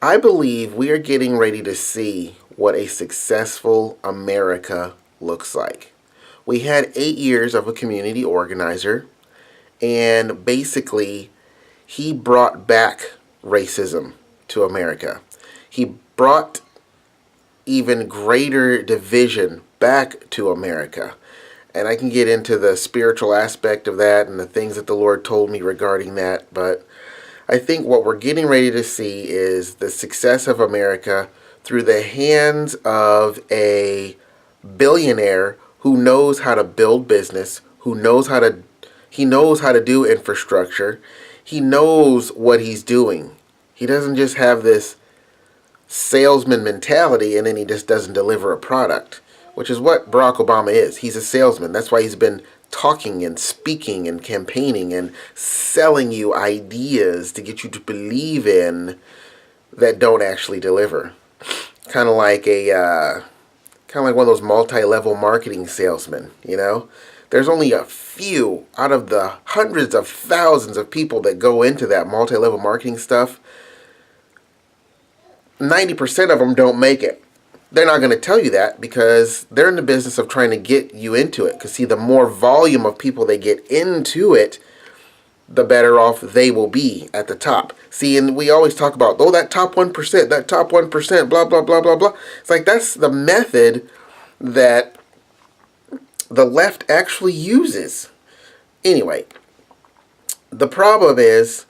I believe we are getting ready to see what a successful America looks like. We had 8 years of a community organizer, and basically, he brought back racism to America. He brought even greater division back to America. And I can get into the spiritual aspect of that and the things that the Lord told me regarding that. But I think what we're getting ready to see is the success of America through the hands of a billionaire who knows how to build business, who knows how to he knows how to do infrastructure. He knows what he's doing. He doesn't just have this salesman mentality and then he just doesn't deliver a product, which is what Barack Obama is. He's a salesman. That's why he's been talking and speaking and campaigning and selling you ideas to get you to believe in that don't actually deliver. Kind of like one of those multi-level marketing salesmen, you know? There's only a few out of the hundreds of thousands of people that go into that multi-level marketing stuff. 90% of them don't make it. They're not going to tell you that because they're in the business of trying to get you into it. Because, see, the more volume of people they get into it, the better off they will be at the top. See, and we always talk about, oh, that top 1%, blah, blah, blah, blah, blah. It's like that's the method that the left actually uses. Anyway, the problem is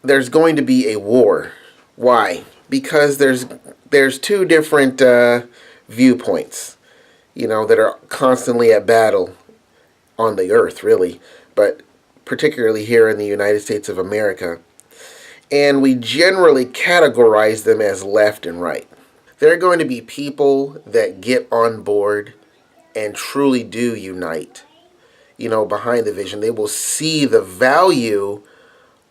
there's going to be a war. Why? Because there's two different viewpoints, that are constantly at battle on the earth, really, but particularly here in the United States of America. And we generally categorize them as left and right. There are going to be people that get on board and truly do unite, behind the vision. They will see the value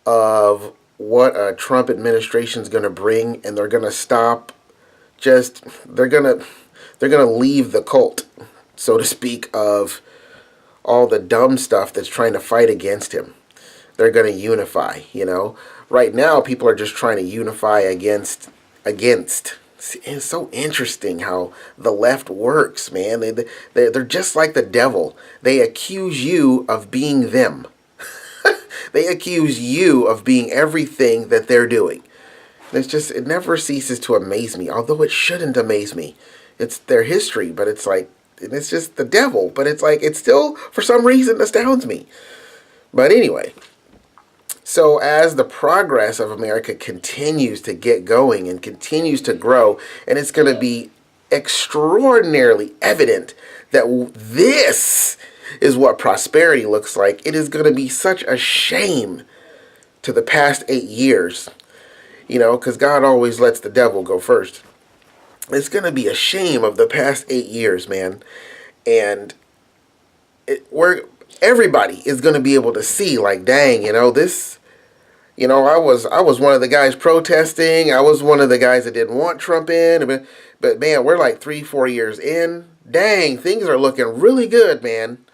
of what a Trump administration is going to bring, and they're going to stop. They're going to leave the cult, so to speak, of all the dumb stuff that's trying to fight against him. They're going to unify. Right now people are just trying to unify against. It's so interesting how the left works, man. They're just like the devil. They accuse you of being them. They accuse you of being everything that they're doing. It never ceases to amaze me, although it shouldn't amaze me. It's their history, but it's just the devil, but it still, for some reason, astounds me. But anyway, so as the progress of America continues to get going and continues to grow, and it's going to be extraordinarily evident that this is what prosperity looks like. It is going to be such a shame to the past 8 years, because God always lets the devil go first. It's going to be a shame of the past 8 years, man. And everybody is going to be able to see, like, dang, this, I was one of the guys protesting. I was one of the guys that didn't want Trump in. But man, we're like 3-4 years in. Dang, things are looking really good, man.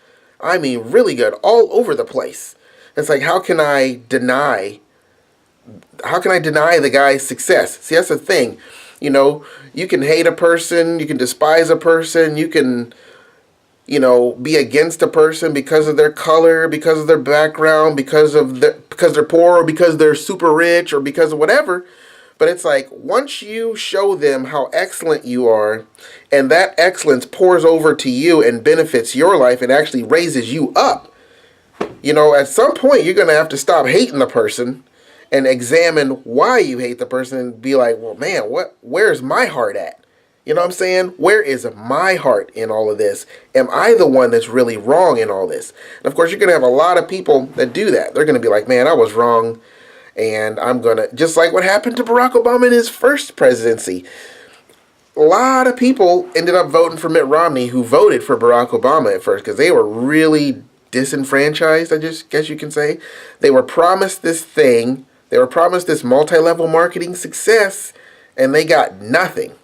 I mean, really good, all over the place. It's like, how can I deny the guy's success? See, that's the thing. You can hate a person, you can despise a person, you can, be against a person because of their color, because of their background, because they're poor, or because they're super rich, or because of whatever. But it's like, once you show them how excellent you are, and that excellence pours over to you and benefits your life and actually raises you up, at some point you're going to have to stop hating the person and examine why you hate the person and be like, well, man, where's my heart at? You know what I'm saying? Where is my heart in all of this? Am I the one that's really wrong in all this? And of course, you're going to have a lot of people that do that. They're going to be like, man, I was wrong. And I'm going to, just like what happened to Barack Obama in his first presidency. A lot of people ended up voting for Mitt Romney who voted for Barack Obama at first because they were really disenfranchised, I just guess you can say. They were promised this thing. They were promised this multi-level marketing success, and they got nothing.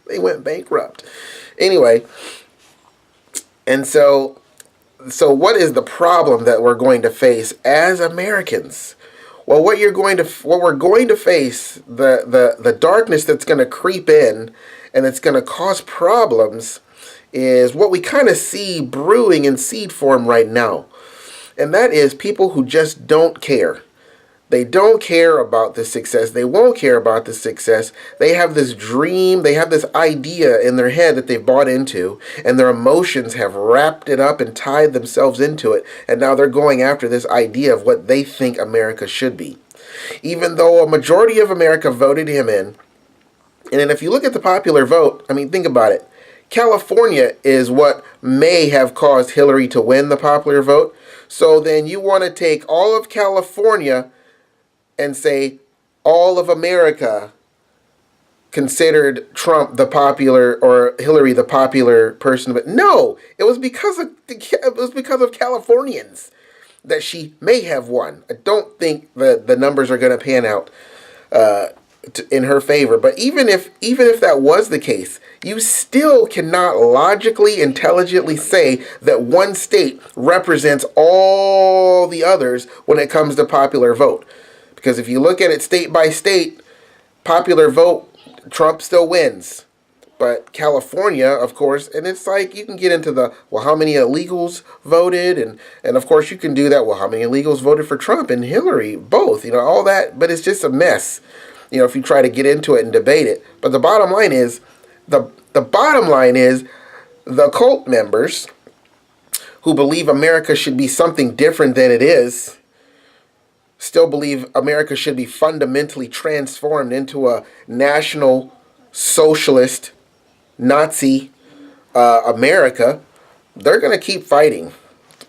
They went bankrupt. Anyway, and so what is the problem that we're going to face as Americans? Well, what we're going to face, the darkness that's going to creep in, and it's going to cause problems, is what we kind of see brewing in seed form right now, and that is people who just don't care. They don't care about the success. They won't care about the success. They have this dream, they have this idea in their head that they've bought into, and their emotions have wrapped it up and tied themselves into it. And now they're going after this idea of what they think America should be. Even though a majority of America voted him in, and then if you look at the popular vote, I mean, think about it. California is what may have caused Hillary to win the popular vote. So then you want to take all of California and say all of America considered Trump the popular or Hillary the popular person. But no, it was because of Californians that she may have won. I don't think the numbers are going to pan out in her favor. But even if that was the case, you still cannot logically, intelligently say that one state represents all the others when it comes to popular vote. Because if you look at it state by state, popular vote, Trump still wins. But California, of course, and it's like you can get into how many illegals voted, and of course you can do that, how many illegals voted for Trump and Hillary, both, all that, but it's just a mess, if you try to get into it and debate it. But the bottom line is, the cult members who believe America should be something different than it is, still believe America should be fundamentally transformed into a national socialist Nazi America. They're going to keep fighting.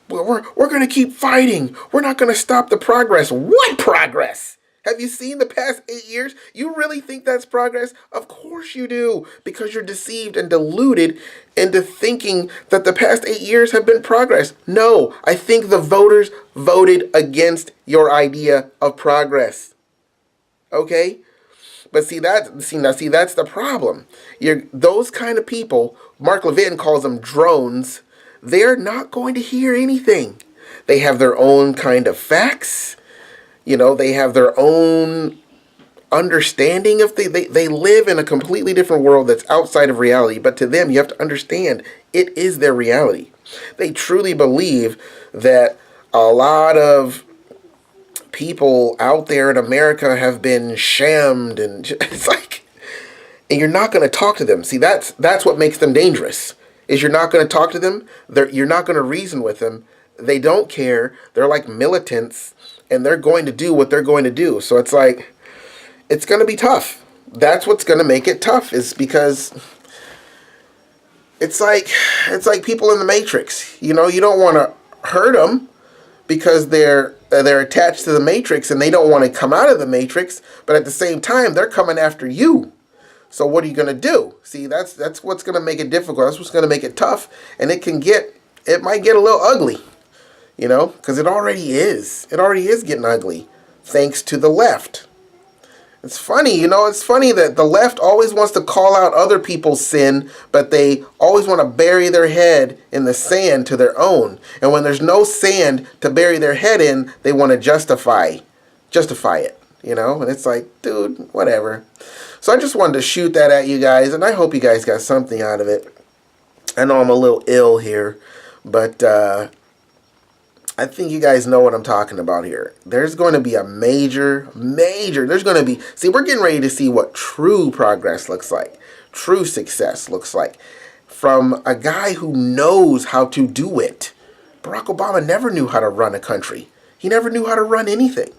We're going to keep fighting. We're not going to stop the progress. What progress? Have you seen the past 8 years? You really think that's progress? Of course you do, because you're deceived and deluded into thinking that the past 8 years have been progress. No, I think the voters voted against your idea of progress. Okay? But see, that's the problem. Those kind of people, Mark Levin calls them drones, they're not going to hear anything. They have their own kind of facts. They have their own understanding of they live in a completely different world that's outside of reality. But to them, you have to understand, it is their reality. They truly believe that a lot of people out there in America have been shammed, and it's like, and you're not going to talk to them. See, that's what makes them dangerous, is you're not going to talk to them. You're not going to reason with them. They don't care. They're like militants, and they're going to do what they're going to do. So it's like, it's going to be tough. That's what's going to make it tough, is because it's like people in the Matrix. You don't want to hurt them because they're attached to the Matrix and they don't want to come out of the Matrix, but at the same time they're coming after you. So what are you going to do? See, that's what's going to make it difficult. That's what's going to make it tough, and it might get a little ugly. Because it already is. It already is getting ugly, thanks to the left. It's funny, it's funny that the left always wants to call out other people's sin, but they always want to bury their head in the sand to their own. And when there's no sand to bury their head in, they want to justify it, And it's like, dude, whatever. So I just wanted to shoot that at you guys, and I hope you guys got something out of it. I know I'm a little ill here, but I think you guys know what I'm talking about here. There's going to be a major, we're getting ready to see what true progress looks like, true success looks like, from a guy who knows how to do it. Barack Obama never knew how to run a country. He never knew how to run anything.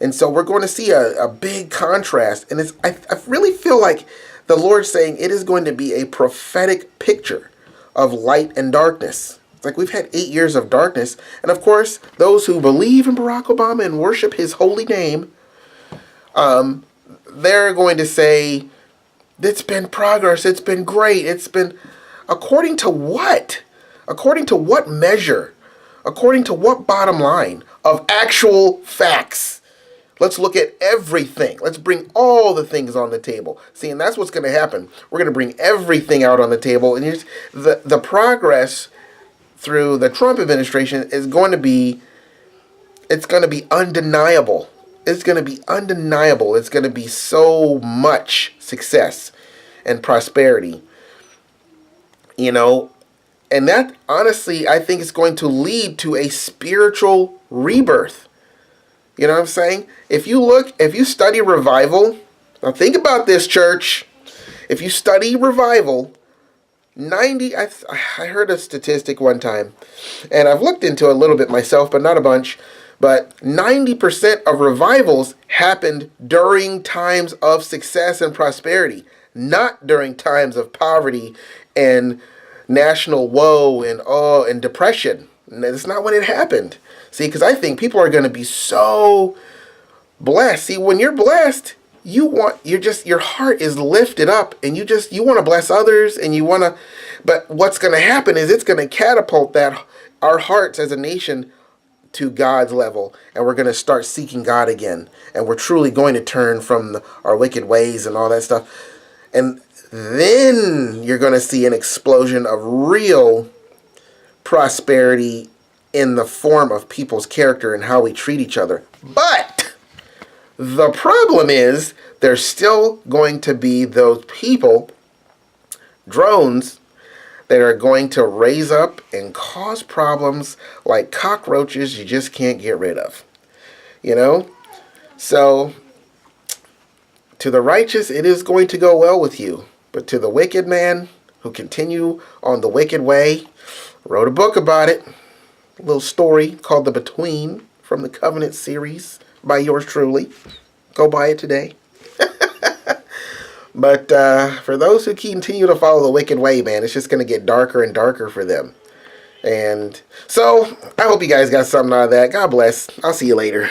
And so we're going to see a big contrast. And I really feel like the Lord's saying it is going to be a prophetic picture of light and darkness. Like, we've had 8 years of darkness. And of course, those who believe in Barack Obama and worship his holy name, they're going to say, it's been progress. It's been great. It's been, according to what? According to what measure? According to what bottom line of actual facts? Let's look at everything. Let's bring all the things on the table. See, and that's what's going to happen. We're going to bring everything out on the table. And the progress through the Trump administration is going to be undeniable. It's going to be undeniable. It's going to be so much success and prosperity, you know. And that, honestly, I think is going to lead to a spiritual rebirth. You know what I'm saying? If you study revival, now think about this, church. If you study revival, I heard a statistic one time, and I've looked into it a little bit myself, but not a bunch. But 90% of revivals happened during times of success and prosperity, not during times of poverty and national woe and depression. That's not when it happened. See, because I think people are going to be so blessed. See, when you're blessed, your heart is lifted up, and you want to bless others, and but what's going to happen is it's going to catapult our hearts as a nation to God's level, and we're going to start seeking God again, and we're truly going to turn from our wicked ways and all that stuff. And then you're going to see an explosion of real prosperity in the form of people's character and how we treat each other. But the problem is there's still going to be those people, drones, that are going to raise up and cause problems like cockroaches you just can't get rid of. You know? So, to the righteous, it is going to go well with you. But to the wicked man who continue on the wicked way, wrote a book about it. A little story called The Between from the Covenant series by yours truly. Go buy it today. But for those who continue to follow the wicked way, man, it's just going to get darker and darker for them. And so I hope you guys got something out of that. God bless. I'll see you later.